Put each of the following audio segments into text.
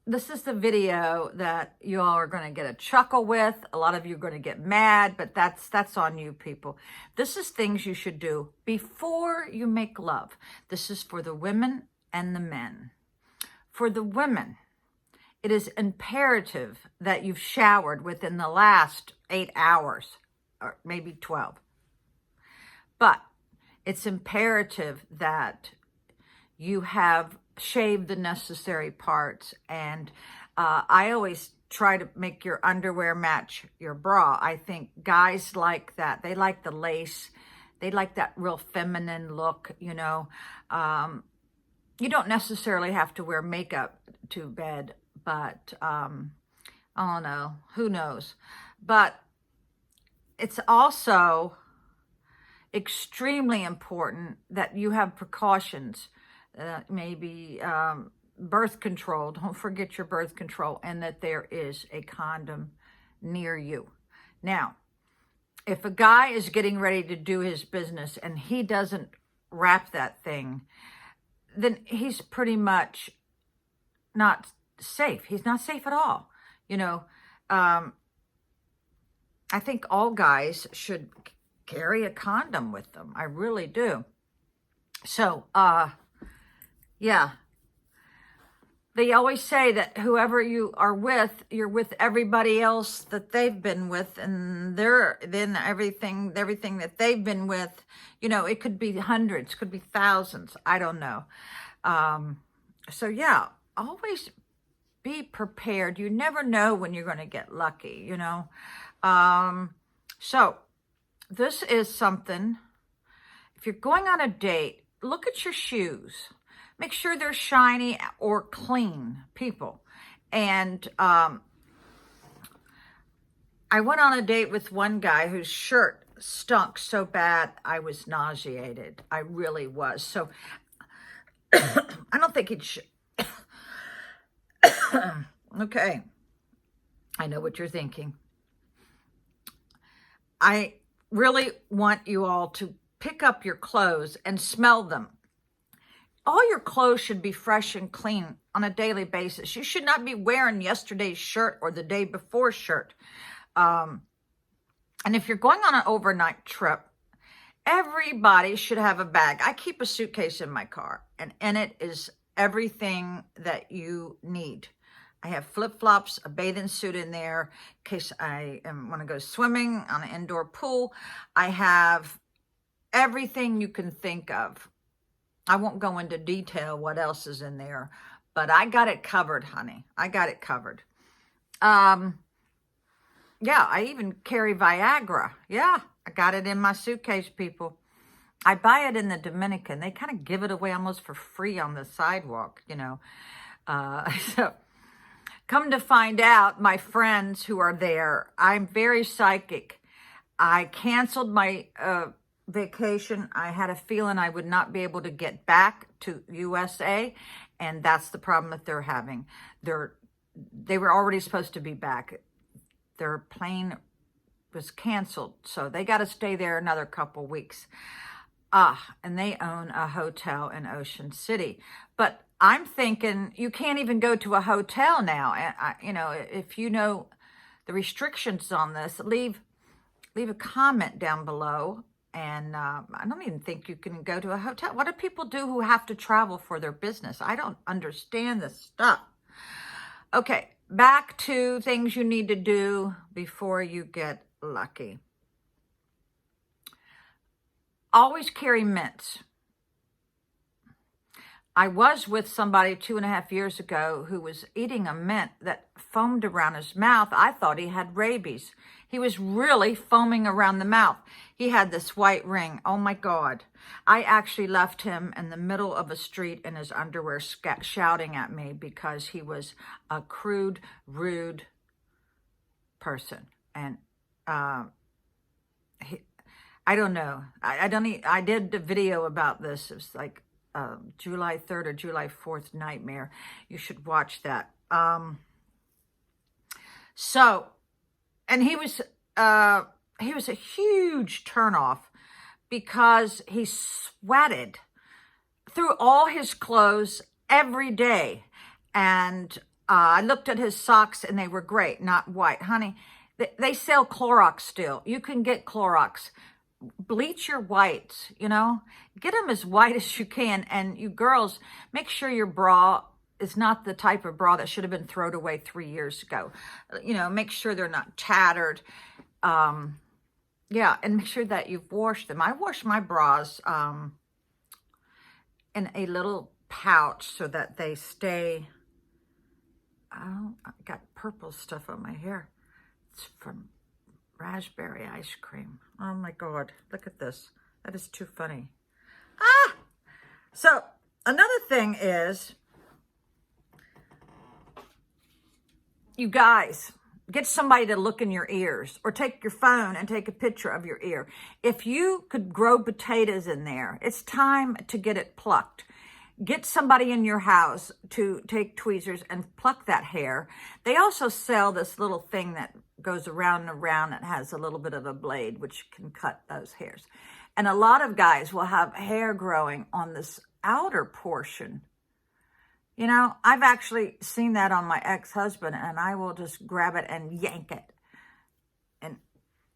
this is the video that you all are going to get a chuckle with. A lot of you are going to get mad, but that's on you people. This is things you should do before you make love. This is for the women and the men. For the women, it is imperative that you've showered within the last 8 hours, or maybe 12. But it's imperative that you have shaved the necessary parts. And I always try to make your underwear match your bra. I think guys like that. They like the lace. They like that real feminine look, you know. You don't necessarily have to wear makeup to bed, but I don't know. Who knows? But it's also extremely important that you have precautions. Maybe birth control. Don't forget your birth control, and that there is a condom near you. Now, if a guy is getting ready to do his business and he doesn't wrap that thing, then he's pretty much not safe. He's not safe at all. You know, I think all guys should carry a condom with them. I really do. So, yeah. They always say that whoever you are with, you're with everybody else that they've been with, and then everything that they've been with, you know, it could be hundreds, could be thousands. I don't know. So yeah, always be prepared. You never know when you're going to get lucky, you know. So this is something. If you're going on a date, look at your shoes. Make sure they're shiny or clean, people. And I went on a date with one guy whose shirt stunk so bad I was nauseated. I really was. So I don't think it should. Okay. I know what you're thinking. I really want you all to pick up your clothes and smell them. All your clothes should be fresh and clean on a daily basis. You should not be wearing yesterday's shirt or the day before shirt. And if you're going on an overnight trip, everybody should have a bag. I keep a suitcase in my car, and in it is everything that you need. I have flip-flops, a bathing suit in there in case I want to go swimming on an indoor pool. I have everything you can think of. I won't go into detail what else is in there, but I got it covered, honey. I got it covered. Yeah, I even carry Viagra. Yeah, I got it in my suitcase, people. I buy it in the Dominican. They kind of give it away almost for free on the sidewalk, you know. So come to find out, my friends who are there, I'm very psychic. I canceled my vacation. I had a feeling I would not be able to get back to USA, and that's the problem that they're having. They were already supposed to be back. Their plane was canceled, so they got to stay there another couple weeks. And they own a hotel in Ocean City. But I'm thinking you can't even go to a hotel now. And you know, if you know the restrictions on this, leave a comment down below. And I don't even think you can go to a hotel. What do people do who have to travel for their business? I don't understand this stuff. Okay, back to things you need to do before you get lucky. Always carry mints. I was with somebody 2.5 years ago who was eating a mint that foamed around his mouth. I thought he had rabies. He was really foaming around the mouth. He had this white ring. Oh my God. I actually left him in the middle of a street in his underwear shouting at me because he was a crude, rude person. And I don't know. I did a video about this. It was like July 3rd or July 4th nightmare. You should watch that. And he was a huge turnoff because he sweated through all his clothes every day. And I looked at his socks and they were great, not white. Honey, they sell Clorox still. You can get Clorox. Bleach your whites, you know. Get them as white as you can. And you girls, make sure your bra is not the type of bra that should have been thrown away 3 years ago. You know, make sure they're not tattered. Yeah, and make sure that you've washed them. I wash my bras in a little pouch so that they stay. Oh, I got purple stuff on my hair. It's from raspberry ice cream. Oh my God, look at this. That is too funny. Ah! So another thing is, you guys, get somebody to look in your ears, or take your phone and take a picture of your ear. If you could grow potatoes in there, it's time to get it plucked. Get somebody in your house to take tweezers and pluck that hair. They also sell this little thing that goes around and around that has a little bit of a blade, which can cut those hairs. And a lot of guys will have hair growing on this outer portion. You know, I've actually seen that on my ex-husband, and I will just grab it and yank it. And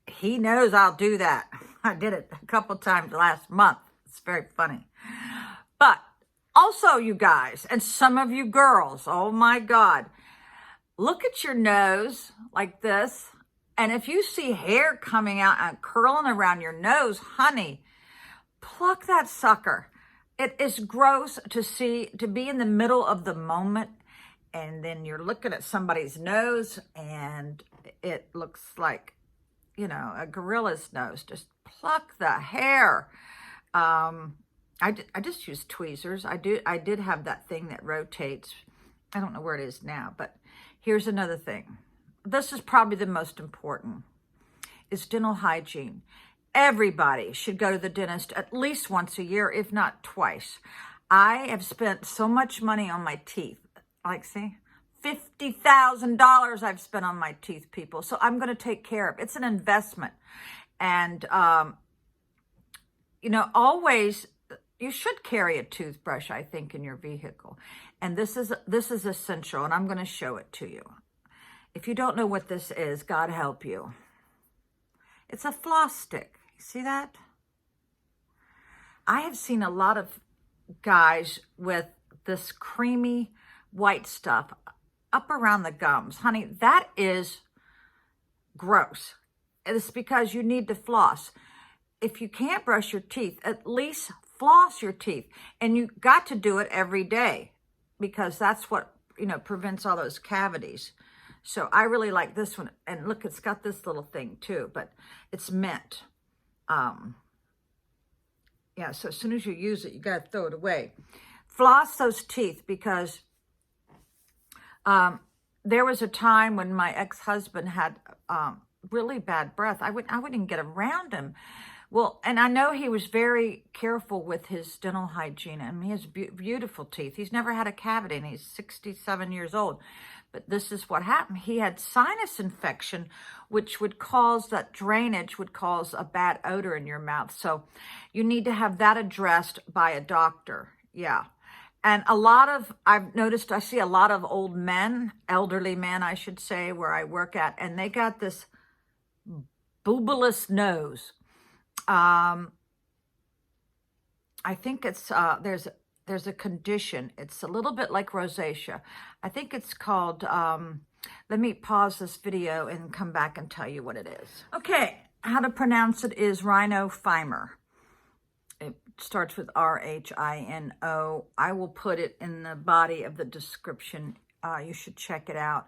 he knows I'll do that. I did it a couple times last month. It's very funny. But also, you guys, and some of you girls, oh my God, look at your nose like this. And if you see hair coming out and curling around your nose, honey, pluck that sucker. It is gross to be in the middle of the moment, and then you're looking at somebody's nose and it looks like, you know, a gorilla's nose. Just pluck the hair. I just use tweezers. I did have that thing that rotates. I don't know where it is now, but here's another thing. This is probably the most important, is dental hygiene. Everybody should go to the dentist at least once a year, if not twice. I have spent so much money on my teeth. Like, see, $50,000 I've spent on my teeth, people. So I'm going to take care of it. It's an investment. And, you know, always, you should carry a toothbrush, I think, in your vehicle. And this is essential, and I'm going to show it to you. If you don't know what this is, God help you. It's a floss stick. You see that? I have seen a lot of guys with this creamy white stuff up around the gums. Honey, that is gross. It's because you need to floss. If you can't brush your teeth, at least floss your teeth. And you got to do it every day, because that's what, you know, prevents all those cavities. So I really like this one. And look, it's got this little thing too, but it's mint. Yeah, so as soon as you use it, you got to throw it away. Floss those teeth, because there was a time when my ex-husband had really bad breath. I wouldn't get around him. Well, and I know he was very careful with his dental hygiene. I mean, he has beautiful teeth. He's never had a cavity, and he's 67 years old. But this is what happened. He had sinus infection, which would cause, that drainage would cause a bad odor in your mouth. So you need to have that addressed by a doctor. Yeah. And a lot of, I've noticed, I see a lot of old men, elderly men, I should say, where I work at, and they got this boobulous nose. I think it's, there's a condition. It's a little bit like rosacea. I think it's called, let me pause this video and come back and tell you what it is. Okay, how to pronounce it is Rhinophyma. It starts with R-H-I-N-O. I will put it in the body of the description. You should check it out.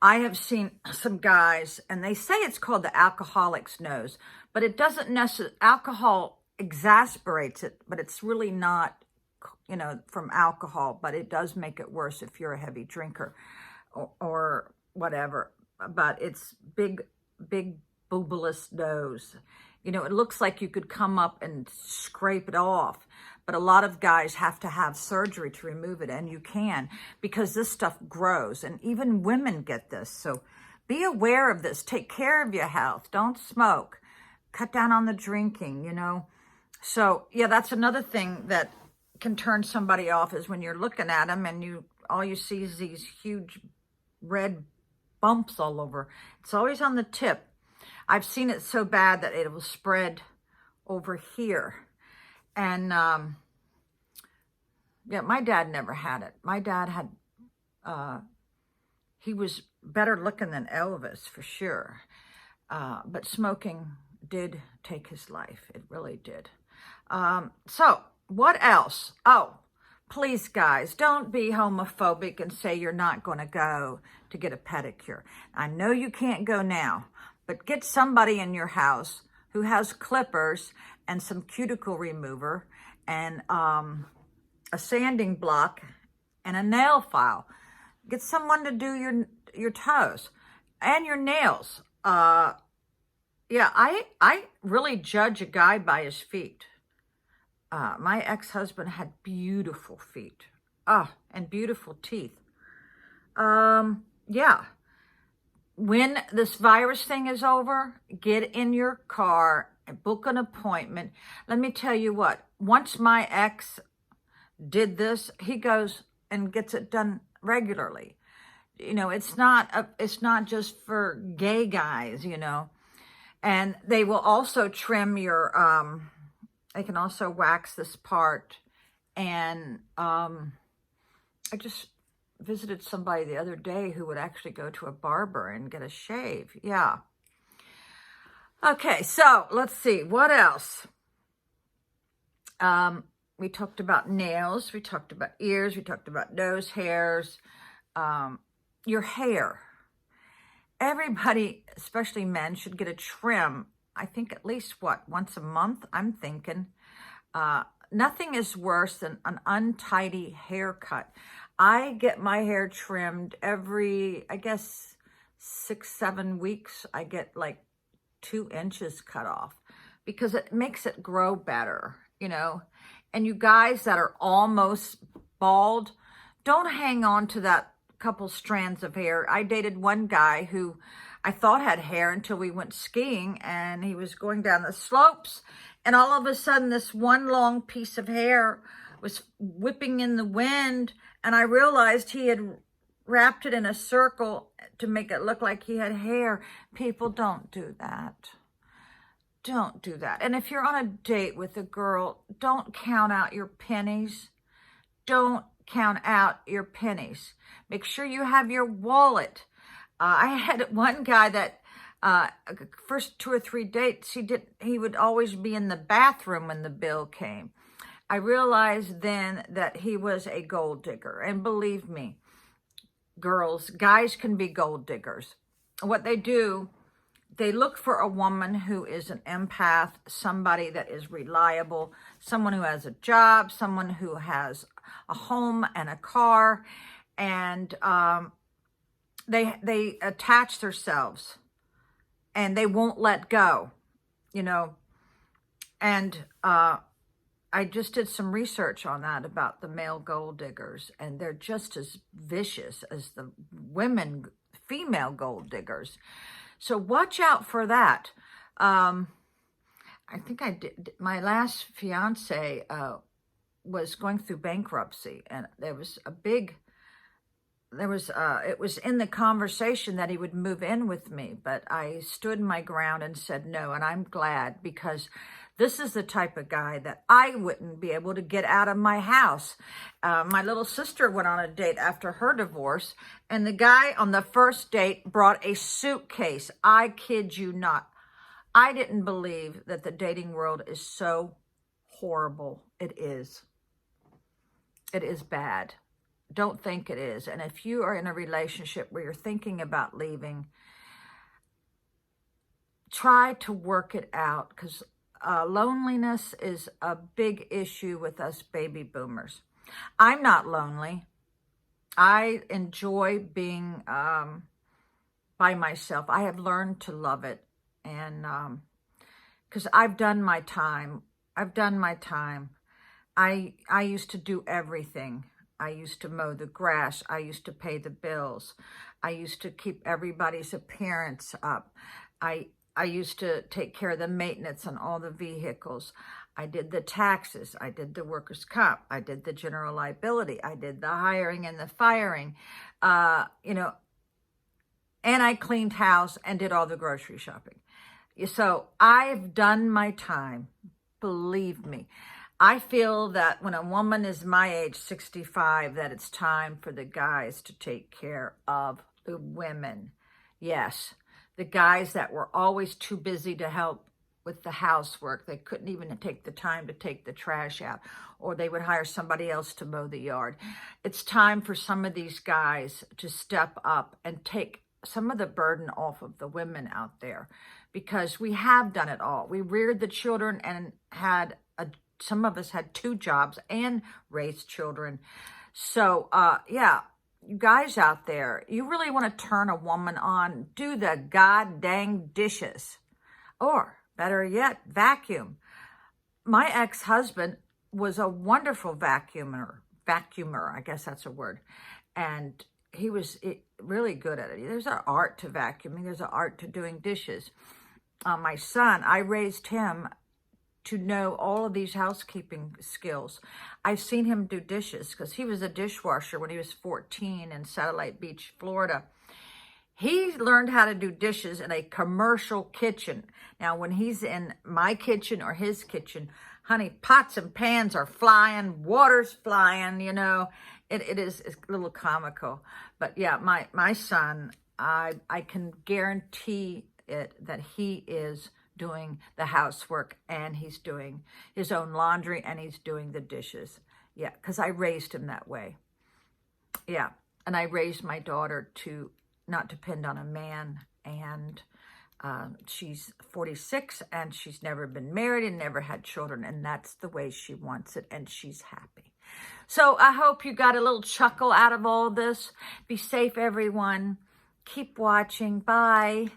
I have seen some guys, and they say it's called the alcoholic's nose, but it doesn't necessarily, alcohol exasperates it, but it's really not, you know, from alcohol, but it does make it worse if you're a heavy drinker or whatever. But it's big boobulous nose. You know, it looks like you could come up and scrape it off, but a lot of guys have to have surgery to remove it, and you can, because this stuff grows, and even women get this. So be aware of this. Take care of your health. Don't smoke. Cut down on the drinking, you know. So, yeah, that's another thing that can turn somebody off, is when you're looking at them and all you see is these huge red bumps all over. It's always on the tip. I've seen it so bad that it will spread over here. And yeah, my dad never had it. My dad had, he was better looking than Elvis for sure. But smoking did take his life. It really did. So what else? Oh, please, guys, don't be homophobic and say you're not going to go to get a pedicure. I know you can't go now, but get somebody in your house who has clippers and some cuticle remover and a sanding block and a nail file. Get someone to do your toes and your nails. Yeah, I really judge a guy by his feet. My ex-husband had beautiful feet. And beautiful teeth. Yeah. When this virus thing is over, get in your car and book an appointment. Let me tell you what, once my ex did this, he goes and gets it done regularly. You know, it's not just for gay guys, you know. And they will also trim your, they can also wax this part. And I just visited somebody the other day who would actually go to a barber and get a shave. Yeah. Okay, so let's see. What else? We talked about nails. We talked about ears. We talked about nose hairs. Your hair. Everybody, especially men, should get a trim. I think at least, once a month? I'm thinking. Nothing is worse than an untidy haircut. I get my hair trimmed every, I guess, 6-7 weeks. I get like 2 inches cut off because it makes it grow better, you know. And you guys that are almost bald, don't hang on to that couple strands of hair. I dated one guy who I thought had hair until we went skiing, and he was going down the slopes, and all of a sudden this one long piece of hair was whipping in the wind, and I realized he had wrapped it in a circle to make it look like he had hair. People, don't do that. Don't do that. And if you're on a date with a girl, don't count out your pennies. Don't count out your pennies. Make sure you have your wallet. I had one guy that first 2 or 3 dates, he would always be in the bathroom when the bill came. I realized then that he was a gold digger. And believe me, girls, guys can be gold diggers. What they do, they look for a woman who is an empath, somebody that is reliable, someone who has a job, someone who has a home and a car, and they attach themselves and they won't let go, you know. And I just did some research on that about the male gold diggers, and they're just as vicious as the female gold diggers. So watch out for that. I think I did. My last fiance was going through bankruptcy, and there was it was in the conversation that he would move in with me, but I stood my ground and said no, and I'm glad, because this is the type of guy that I wouldn't be able to get out of my house. My little sister went on a date after her divorce, and the guy on the first date brought a suitcase. I kid you not. I didn't believe that the dating world is so horrible. It is. It is bad. Don't think it is. And if you are in a relationship where you're thinking about leaving, try to work it out, because loneliness is a big issue with us baby boomers. I'm not lonely. I enjoy being by myself. I have learned to love it, and because I've done my time. I used to do everything. I used to mow the grass. I used to pay the bills. I used to keep everybody's appearance up. I used to take care of the maintenance on all the vehicles. I did the taxes. I did the workers' comp. I did the general liability. I did the hiring and the firing. You know, and I cleaned house and did all the grocery shopping. So I've done my time. Believe me. I feel that when a woman is my age, 65, that it's time for the guys to take care of the women. Yes, the guys that were always too busy to help with the housework. They couldn't even take the time to take the trash out, or they would hire somebody else to mow the yard. It's time for some of these guys to step up and take some of the burden off of the women out there, because we have done it all. We reared the children and some of us had 2 jobs and raised children. So, yeah, you guys out there, you really want to turn a woman on, do the god dang dishes. Or, better yet, vacuum. My ex-husband was a wonderful vacuumer, I guess that's a word. And he was really good at it. There's an art to vacuuming. There's an art to doing dishes. My son, I raised him to know all of these housekeeping skills. I've seen him do dishes because he was a dishwasher when he was 14 in Satellite Beach, Florida. He learned how to do dishes in a commercial kitchen. Now, when he's in my kitchen or his kitchen, honey, pots and pans are flying, water's flying, you know. It's a little comical. But yeah, my son, I can guarantee it that he is doing the housework, and he's doing his own laundry, and he's doing the dishes. Yeah, because I raised him that way. Yeah, and I raised my daughter to not depend on a man, and she's 46, and she's never been married and never had children, and that's the way she wants it, and she's happy. So I hope you got a little chuckle out of all this. Be safe, everyone. Keep watching. Bye.